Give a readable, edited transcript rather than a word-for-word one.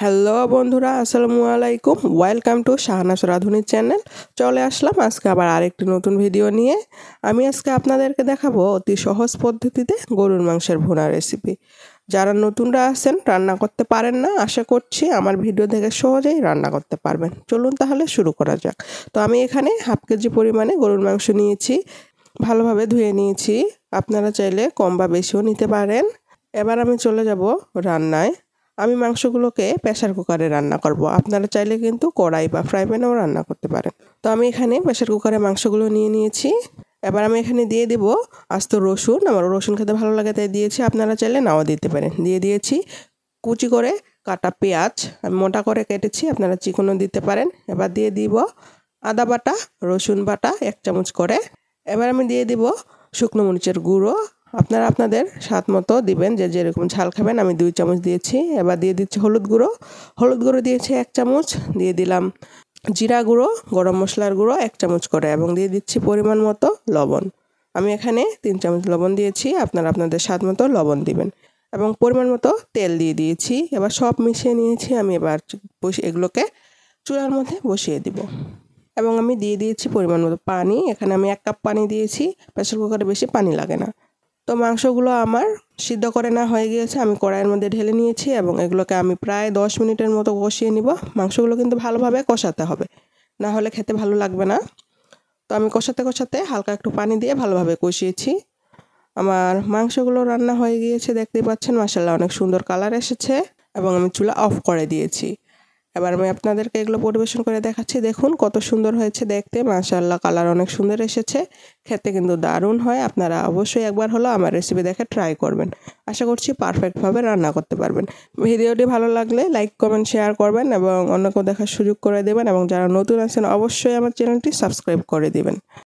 Hello বন্ধুরা, আসসালামু আলাইকুম। ওয়েলকাম টু শাহনাজ রাঁধুনি চ্যানেল। চলে আসলাম আজকে আবার আরেকটি নতুন ভিডিও নিয়ে। আমি আজকে আপনাদেরকে দেখাবো অতি সহজ পদ্ধতিতে গরুর মাংসের ভুনা রেসিপি। যারা নতুনরা আছেন, রান্না করতে পারেন না, আশা করছি আমার ভিডিও দেখে সহজেই রান্না করতে পারবেন। চলুন তাহলে শুরু করা যাক। তো আমি এখানে হাফ কেজি পরিমাণে গরুর মাংস নিয়েছি, ভালোভাবে ধুয়ে নিয়েছি। আপনারা চাইলে কম বা বেশিও নিতে পারেন। এবার আমি চলে যাব রান্নায়। আমি মাংসগুলোকে প্রেসার কুকারে রান্না করব। আপনারা চাইলে কিন্তু কড়াই বা ফ্রাই প্যানেও রান্না করতে পারেন। তো আমি এখানে প্রেসার কুকারে মাংসগুলো নিয়ে নিয়েছি। এবার আমি এখানে দিয়ে দেব আস্ত রসুন। আমার রসুন খেতে ভালো লাগে তাই দিয়েছি, আপনারা চাইলে নাও দিতে পারেন। দিয়ে দিয়েছি কুচি করে কাটা পেঁয়াজ, আমি মোটা করে কেটেছি, আপনারা চিকনও দিতে পারেন। এবার দিয়ে দিব আদা বাটা, রসুন বাটা 1 চামচ করে। এবার আমি দিয়ে দিব শুকনো মরিচের গুঁড়ো, আপনারা আপনাদের স্বাদ মতো দিবেন, যে যেরকম ঝাল খাবেন। আমি 2 চামচ দিয়েছি। এবার দিয়ে দিচ্ছি হলুদ গুঁড়ো দিয়েছি 1 চামচ। দিয়ে দিলাম জিরা গুঁড়ো, গরম মশলার গুঁড়ো 1 চামচ করে, এবং দিয়ে দিচ্ছি পরিমাণ মতো লবণ। আমি এখানে 3 চামচ লবণ দিয়েছি, আপনারা আপনাদের স্বাদ মতো লবণ দিবেন, এবং পরিমাণ মতো তেল দিয়ে দিয়েছি। এবার সব মিশিয়ে নিয়েছি। আমি এবার এগুলোকে চুলার মধ্যে বসিয়ে দিব, এবং আমি দিয়ে দিয়েছি পরিমাণ মতো পানি। এখানে আমি 1 কাপ পানি দিয়েছি। প্রেসার কুকারে বেশি পানি লাগে না। তো মাংসগুলো আমার সিদ্ধ করে না হয়ে গিয়েছে, আমি কড়াইয়ের মধ্যে ঢেলে নিয়েছি, এবং এগুলোকে আমি প্রায় 10 মিনিটের মতো কষিয়ে নিব। মাংসগুলো কিন্তু ভালোভাবে কষাতে হবে, না হলে খেতে ভালো লাগবে না। তো আমি কষাতে হালকা একটু পানি দিয়ে ভালোভাবে কষিয়েছি। আমার মাংসগুলো রান্না হয়ে গিয়েছে, দেখতেই পাচ্ছেন। মাশাআল্লাহ, অনেক সুন্দর কালার এসেছে, এবং আমি চুলা অফ করে দিয়েছি। এবার আমি আপনাদেরকে এগুলো পরিবেশন করে দেখাচ্ছি। দেখুন কত সুন্দর হয়েছে দেখতে। মাশাআল্লাহ, কালার অনেক সুন্দর এসেছে, খেতে কিন্তু দারুণ হয়। আপনারা অবশ্যই একবার হলো আমার রেসিপি দেখে ট্রাই করবেন। আশা করছি পারফেক্টভাবে রান্না করতে পারবেন। ভিডিওটি ভালো লাগলে লাইক, কমেন্ট, শেয়ার করবেন, এবং অন্যকেও দেখার সুযোগ করে দেবেন। এবং যারা নতুন আছেন অবশ্যই আমার চ্যানেলটি সাবস্ক্রাইব করে দেবেন।